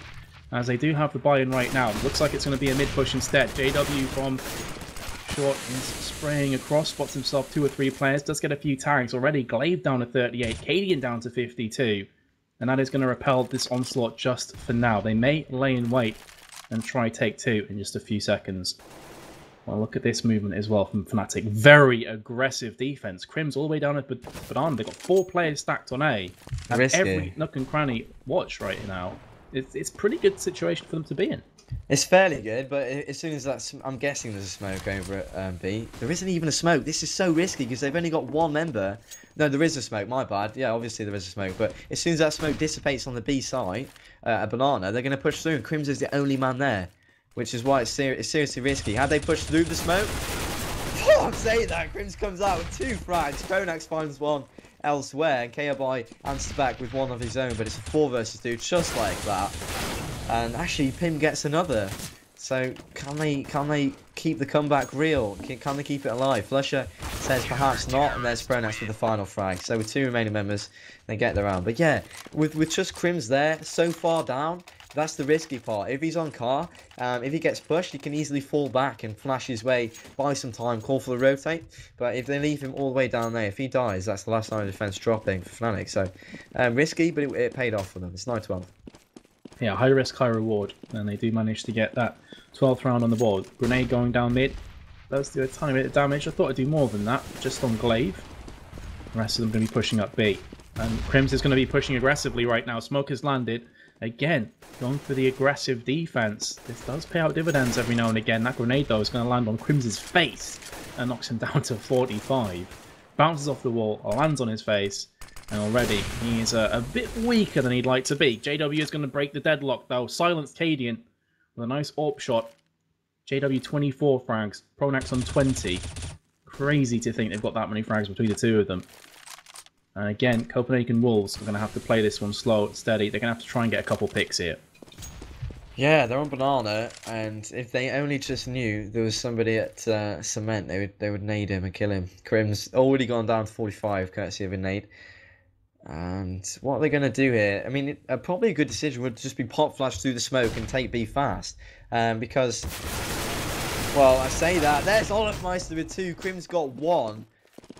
[SPEAKER 2] as they do have the buy-in right now. Looks like it's going to be a mid-push instead. JW from short is spraying across, spots himself 2 or 3 players, does get a few tags already. Glaive down to 38, Cadian down to 52, and that is going to repel this onslaught just for now. They may lay in wait and try take 2 in just a few seconds. Well, look at this movement as well from Fnatic. Very aggressive defense. Crim's all the way down at Banana. They've got 4 players stacked on A. Have every nook and cranny watch right now. It's a pretty good situation for them to be in.
[SPEAKER 1] It's fairly good, but as soon as that's... I'm guessing there's a smoke over at B. There isn't even a smoke. This is so risky because they've only got 1 member. No, there is a smoke. My bad. Yeah, obviously there is a smoke. But as soon as that smoke dissipates on the B side, at Banana, they're going to push through. And Crims is the only man there, which is why it's seriously risky. Had they pushed through the smoke... Oh, I'm saying that. Crims comes out with 2 frags. Pronax finds 1 elsewhere. And Kayabai answers back with 1 of his own. But it's a 4 versus 2, just like that. And actually, Pim gets another. So can they keep the comeback real? Can they keep it alive? Flusher says perhaps not, and there's Pronax with the final frag. So with 2 remaining members, they get the round. But yeah, with just Crims there, so far down, that's the risky part. If he's on car, if he gets pushed, he can easily fall back and flash his way, buy some time, call for the rotate. But if they leave him all the way down there, if he dies, that's the last line of defense dropping for Fnatic. So risky, but it paid off for them. It's 9-12.
[SPEAKER 2] Yeah, high risk, high reward, and they do manage to get that 12th round on the board. Grenade going down mid, does do a tiny bit of damage. I thought I'd do more than that, just on Glaive. The rest of them going to be pushing up B. And Crims is going to be pushing aggressively right now. Smoke has landed. Again, going for the aggressive defense. This does pay out dividends every now and again. That grenade, though, is going to land on Crim's face and knocks him down to 45. Bounces off the wall, lands on his face. And already, he is a bit weaker than he'd like to be. JW is going to break the deadlock, though. Silenced Cadian with a nice AWP shot. JW 24 frags. Pronax on 20. Crazy to think they've got that many frags between the 2 of them. And again, Copenhagen Wolves are going to have to play this one slow and steady. They're going to have to try and get a couple picks here.
[SPEAKER 1] Yeah, they're on Banana, and if they only just knew there was somebody at Cement, they would nade him and kill him. Crim's already gone down to 45, courtesy of a nade. And what are they going to do here? I mean, probably a good decision would just be pop flash through the smoke and take B fast. Because, well, I say that. There's Olafmeister with 2. Crim's got 1.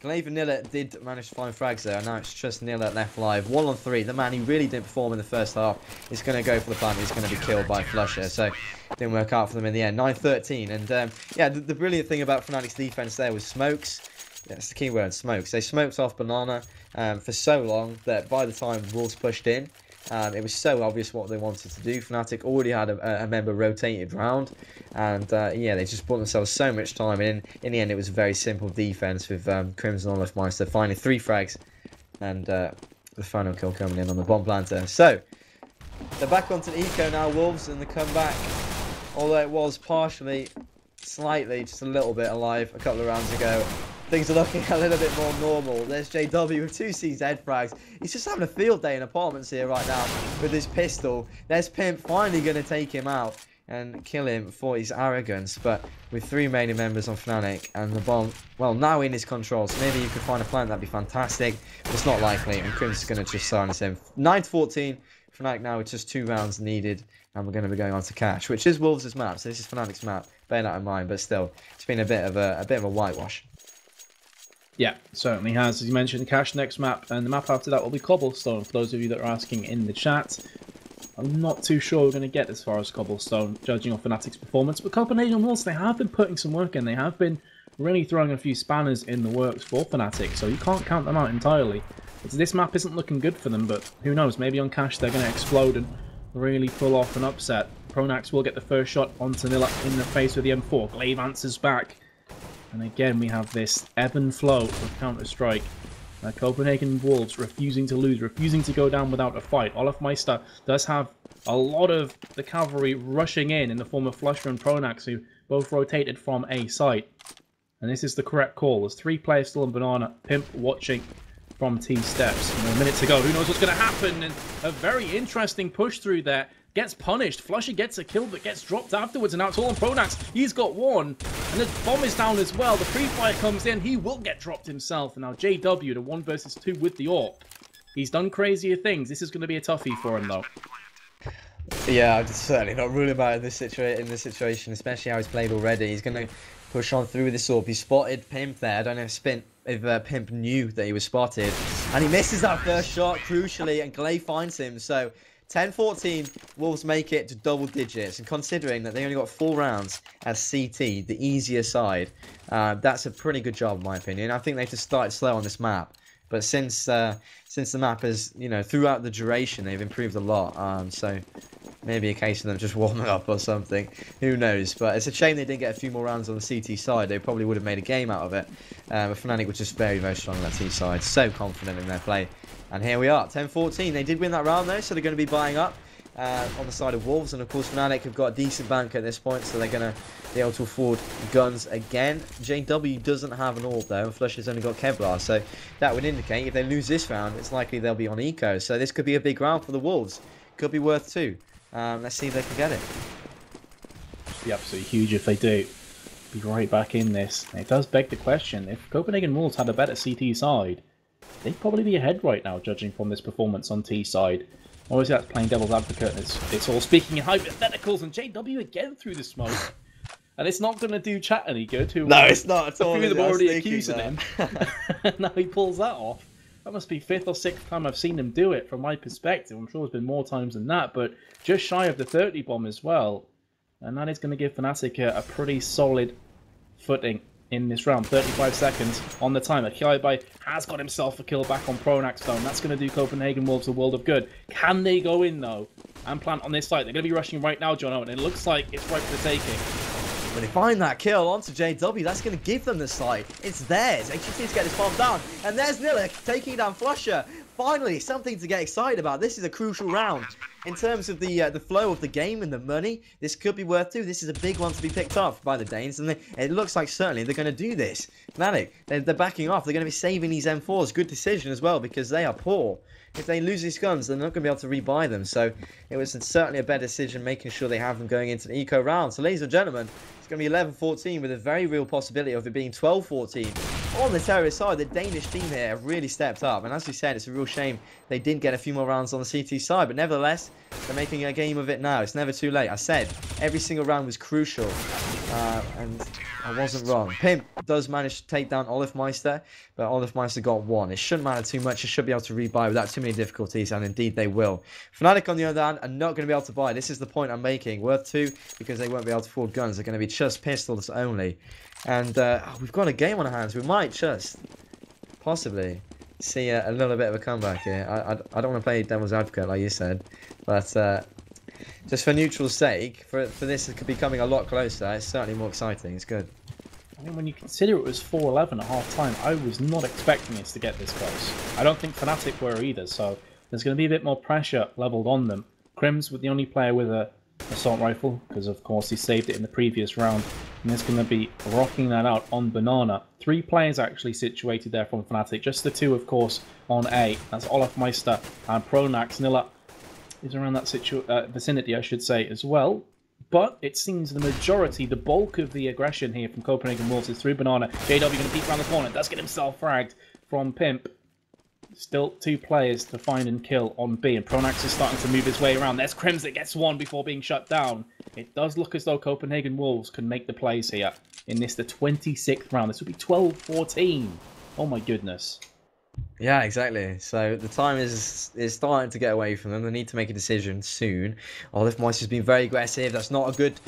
[SPEAKER 1] Glaive and Nilla did manage to find frags there. And now it's just Nilla left live. 1 on 3. The man who really didn't perform in the first half is going to go for the plan. He's going to be killed by Flusher. So, didn't work out for them in the end. 9-13. And, yeah, the brilliant thing about Fnatic's defense there was smokes. That's the key word, smokes. They smoked off Banana for so long that by the time Wolves pushed in, it was so obvious what they wanted to do. Fnatic already had a member rotated round, and yeah, they just bought themselves so much time. And in the end, it was a very simple defense with Crimson and Olafmeister finding 3 frags, and the final kill coming in on the bomb planter. So they're back onto the eco now, Wolves, and the comeback, although it was partially, slightly, just a little bit alive a couple of rounds ago. Things are looking a little bit more normal. There's JW with 2 CZ frags. He's just having a field day in apartments here right now with his pistol. There's Pimp finally going to take him out and kill him for his arrogance. But with 3 remaining members on Fnatic and the bomb, well, now in his control. So maybe you could find a plant, that'd be fantastic. But it's not likely, and Crim's going to just silence him. 9-14. Fnatic now with just 2 rounds needed. And we're going to be going on to Cash, which is Wolves' map. So this is Fnatic's map. Bear that in mind, but still, it's been a bit of a whitewash.
[SPEAKER 2] Yeah, certainly has. As you mentioned, Cash next map, and the map after that will be Cobblestone, for those of you that are asking in the chat. I'm not too sure we're going to get as far as Cobblestone, judging off Fnatic's performance, but Copenhagen Wolves, they have been putting some work in. They have been really throwing a few spanners in the works for Fnatic, so you can't count them out entirely. But this map isn't looking good for them, but who knows, maybe on Cash they're going to explode and really pull off an upset. Pronax will get the first shot onto Nilla in the face with the M4. Glaive answers back. And again, we have this ebb and flow of Counter-Strike. Copenhagen Wolves refusing to lose, refusing to go down without a fight. Olafmeister does have a lot of the cavalry rushing in the form of Flusher and Pronax, who both rotated from A site. And this is the correct call. There's 3 players still on banana. Pimp watching from T steps. And a minute to go. Who knows what's going to happen? And a very interesting push through there. Gets punished. Flusher gets a kill, but gets dropped afterwards. And now it's all on Pronax. He's got one. And the bomb is down as well. The free fire comes in. He will get dropped himself. And now JW, the 1 versus 2 with the AWP. He's done crazier things. This is going to be a toughie for him, though.
[SPEAKER 1] Yeah, I'm certainly not ruling about in this situation, especially how he's played already. He's going to push on through with this AWP. He spotted Pimp there. I don't know if Pimp knew that he was spotted. And he misses that first shot, crucially, and Glaive finds him. So 10-14, Wolves make it to double digits. And considering that they only got 4 rounds as CT, the easier side, that's a pretty good job, in my opinion. I think they just started slow on this map. But since the map has, you know, throughout the duration, they've improved a lot. So maybe a case of them just warming up or something. Who knows? But it's a shame they didn't get a few more rounds on the CT side. They probably would have made a game out of it. But Fnatic was just very, very strong on that T side. So confident in their play. And here we are, 10-14. They did win that round, though, so they're going to be buying up on the side of Wolves. And, of course, Fnatic have got a decent bank at this point, so they're going to be able to afford guns again. JW doesn't have an AWP, though, and Flusher's only got Kevlar. So that would indicate if they lose this round, it's likely they'll be on Eco. So this could be a big round for the Wolves. Could be worth 2. Let's see if they can get it.
[SPEAKER 2] It'd be absolutely huge if they do. Be right back in this. And it does beg the question, if Copenhagen Wolves had a better CT side, they'd probably be ahead right now, judging from this performance on T side. Obviously, that's playing devil's advocate, and it's all speaking in hypotheticals, and JW again through the smoke. And it's not going to do chat any good.
[SPEAKER 1] No, it's not at all.
[SPEAKER 2] A few of them already accusing him. Now he pulls that off. That must be 5th or 6th time I've seen him do it, from my perspective. I'm sure there's been more times than that, but just shy of the 30 bomb as well. And that is going to give Fnatic a pretty solid footing in this round. 35 seconds on the timer. Kiaibai has got himself a kill back on Pronax though, and that's going to do Copenhagen Wolves a world of good. Can they go in though and plant on this site? They're going to be rushing right now, Jono, and it looks like it's right for the taking.
[SPEAKER 1] When they find that kill onto JW, that's going to give them the site. It's theirs. They just need to get this bomb down. And there's Nilla taking down Flusher. Finally, something to get excited about. This is a crucial round. In terms of the flow of the game and the money, this could be worth 2. This is a big one to be picked up by the Danes, and it looks like certainly they're going to do this. Fnatic, they're backing off. They're going to be saving these M4s. Good decision as well, because they are poor. If they lose these guns, they're not going to be able to rebuy them. So it was certainly a better decision, making sure they have them going into the eco round. So ladies and gentlemen, it's going to be 11-14 with a very real possibility of it being 12-14. On the terrorist side, the Danish team here have really stepped up. And as we said, it's a real shame they didn't get a few more rounds on the CT side. But nevertheless, they're making a game of it now. It's never too late. I said every single round was crucial. And I wasn't wrong. Pimp does manage to take down Olofmeister, but Olofmeister got 1. It shouldn't matter too much. It should be able to rebuy without too many difficulties, and indeed they will. Fnatic, on the other hand, are not going to be able to buy. This is the point I'm making. Worth 2 because they won't be able to afford guns. They're going to be just pistols only. And we've got a game on our hands. We might just possibly see a little bit of a comeback here. I don't want to play devil's advocate like you said, but just for neutral's sake, for this to be coming a lot closer, it's certainly more exciting. It's good.
[SPEAKER 2] I mean, when you consider it was 4-11 at half time, I was not expecting us to get this close. I don't think Fnatic were either, so there's going to be a bit more pressure leveled on them. Crims with the only player with a assault rifle, because of course he saved it in the previous round, and he's going to be rocking that out on Banana. 3 players actually situated there from Fnatic, just the 2 of course on A. That's Olofmeister and Pronax. Nilla is around that vicinity, I should say, as well. But it seems the majority, the bulk of the aggression here from Copenhagen Wolves is through Banana. JW going to peek around the corner, does get himself fragged from Pimp. Still 2 players to find and kill on B, and Pronax is starting to move his way around. There's Crims that gets 1 before being shut down. It does look as though Copenhagen Wolves can make the plays here in this, the 26th round. This will be 12-14. Oh my goodness.
[SPEAKER 1] Yeah, exactly. So the time is starting to get away from them. They need to make a decision soon. Olofmeister's been very aggressive. That's not a good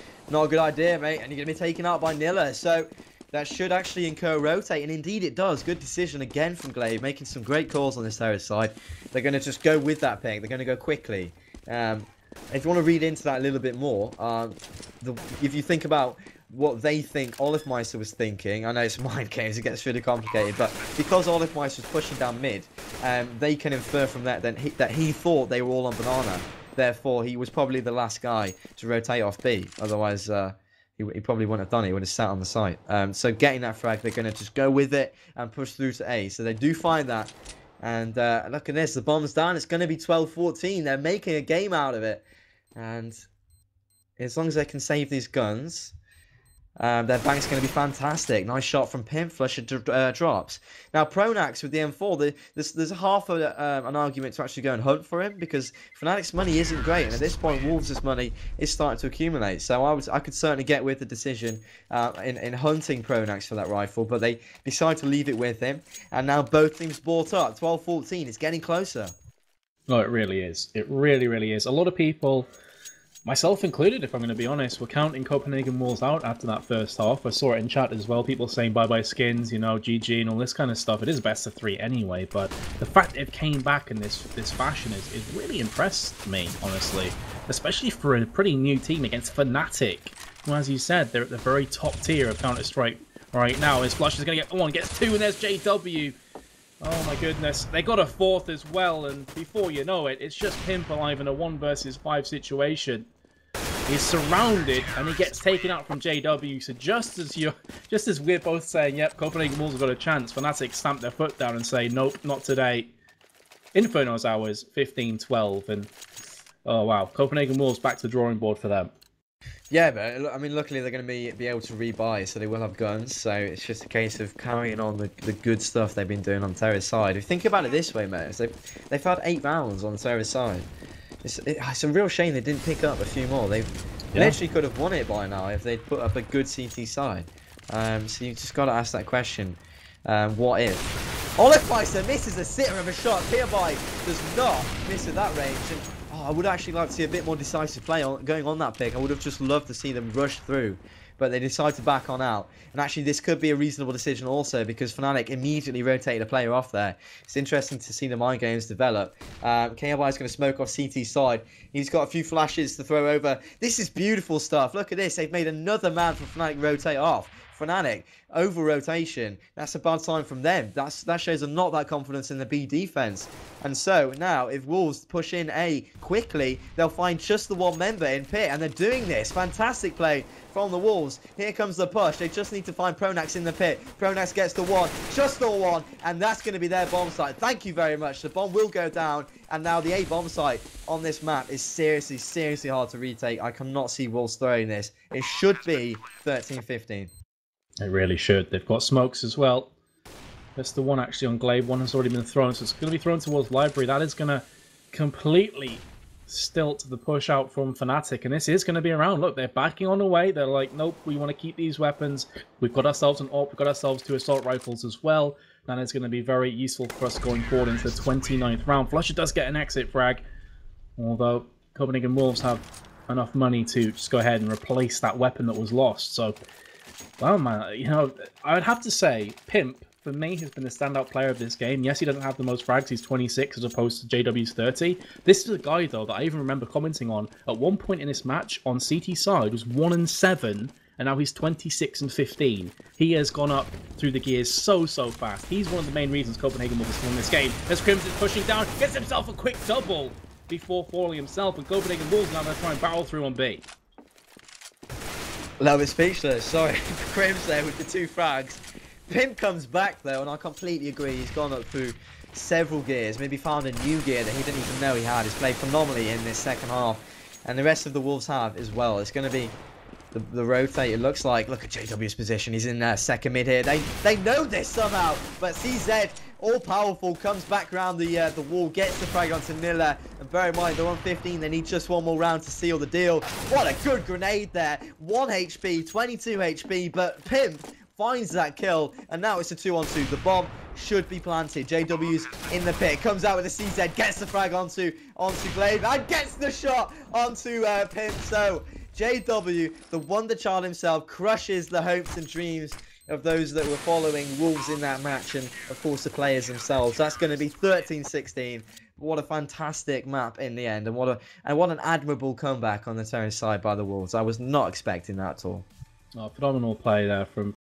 [SPEAKER 1] idea, mate. And you're gonna be taken out by Nilla. So that should actually incur rotate, and indeed it does. Good decision again from Glaive, making some great calls on this terrorist side. They're going to just go with that pick. They're going to go quickly. If you want to read into that a little bit more, if you think about what they think Olofmeister was thinking, I know it's mind games, it gets really complicated, but because Olofmeister was pushing down mid, they can infer from that that he thought they were all on Banana. Therefore, he was probably the last guy to rotate off B. Otherwise, he probably wouldn't have done it. He would have sat on the site. So getting that frag, they're going to just go with it and push through to A. So they do find that. And look at this. The bomb's down. It's going to be 12-14. They're making a game out of it. And as long as they can save these guns, their bank's going to be fantastic. Nice shot from Pimp. Flusher drops. Now, Pronax with the M4, there's half an argument to actually go and hunt for him, because Fnatic's money isn't great, and at this point, Wolves' money is starting to accumulate. So I could certainly get with the decision in hunting Pronax for that rifle, but they decide to leave it with him, and now both teams bought up. 12-14. It's getting closer.
[SPEAKER 2] No, it really is. It really, really is. A lot of people, myself included, if I'm going to be honest, we're counting Copenhagen Wolves out after that first half. I saw it in chat as well, people saying bye-bye skins, you know, GG and all this kind of stuff. It is best of 3 anyway, but the fact it came back in this fashion is really impressed me, honestly. Especially for a pretty new team against Fnatic, who, as you said, they're at the very top tier of Counter-Strike right now. His flush is going to get 1, gets 2, and there's JW. Oh my goodness, they got a 4th as well, and before you know it, it's just Pimp alive in a 1 versus 5 situation. He's surrounded, and he gets taken out from JW, so just as we're both saying, yep, Copenhagen Wolves have got a chance, Fnatic stamp their foot down and say, nope, not today. Inferno's ours, 15-12, and oh wow, Copenhagen Wolves back to the drawing board for them.
[SPEAKER 1] Yeah, but I mean, luckily they're going to be able to rebuy, so they will have guns. So it's just a case of carrying on the good stuff they've been doing on Terra's side. If you think about it this way, mate, they've had 8 rounds on Terra's side. It's a real shame they didn't pick up a few more. They literally could have won it by now if they'd put up a good CT side. So you just got to ask that question: what if? Olifmeister misses a sitter of a shot. Peerby does not miss at that range. And I would actually like to see a bit more decisive play going on that pick. I would have just loved to see them rush through, but they decide to back on out. And actually, this could be a reasonable decision also, because Fnatic immediately rotated a player off there. It's interesting to see the mind games develop. KLY is going to smoke off CT side. He's got a few flashes to throw over. This is beautiful stuff. Look at this. They've made another man from Fnatic rotate off. Fnatic over rotation. That's a bad sign from them. That shows them not that confidence in the B defense. And so now, if Wolves push in A quickly, they'll find just the 1 member in pit, and they're doing this. Fantastic play from the Wolves. Here comes the push. They just need to find Pronax in the pit. Pronax gets the 1, just the 1, and that's going to be their bomb site. Thank you very much. The bomb will go down, and now the A bomb site on this map is seriously hard to retake. I cannot see Wolves throwing this. It should be 13-15.
[SPEAKER 2] They really should. They've got smokes as well. That's the 1 actually on Glaive. 1 has already been thrown, so it's going to be thrown towards Library. That is going to completely stilt the push out from Fnatic, and this is going to be around. Look, they're backing on away. They're like, nope, we want to keep these weapons. We've got ourselves an AWP. We've got ourselves 2 assault rifles as well. That is going to be very useful for us going forward into the 29th round. Flusher does get an exit frag, although Copenhagen Wolves have enough money to just go ahead and replace that weapon that was lost. So, well, man, you know, I would have to say, Pimp, for me, has been the standout player of this game. Yes, he doesn't have the most frags. He's 26 as opposed to JW's 30. This is a guy, though, that I even remember commenting on at one point in this match on CT side was 1-7, and now he's 26-15. He has gone up through the gears so fast. He's one of the main reasons Copenhagen will have won this game. As Crimson pushing down, gets himself a quick double before falling himself, and Copenhagen Wolves now going to try and barrel through on B.
[SPEAKER 1] A little bit speechless. Sorry, Crims there with the 2 frags. Pimp comes back though, and I completely agree. He's gone up through several gears, maybe found a new gear that he didn't even know he had. He's played phenomenally in this second half, and the rest of the Wolves have as well. It's going to be the rotate. It looks like, look at JW's position. He's in second mid here. They know this somehow, but CZ, all powerful, comes back around the wall, gets the frag onto Nilla, and bear in mind they're on 15. They need just 1 more round to seal the deal. What a good grenade there. 1 HP, 22 HP, but Pimp finds that kill, and now it's a 2-on-2. The bomb should be planted. JW's in the pit, comes out with a CZ, gets the frag onto Glaive, and gets the shot onto Pimp. So JW, the wonder child himself, crushes the hopes and dreams of those that were following Wolves in that match, and of course the players themselves. That's going to be 13-16. What a fantastic map in the end, and what an admirable comeback on the Terran side by the Wolves. I was not expecting that at all.
[SPEAKER 2] Oh, phenomenal play there from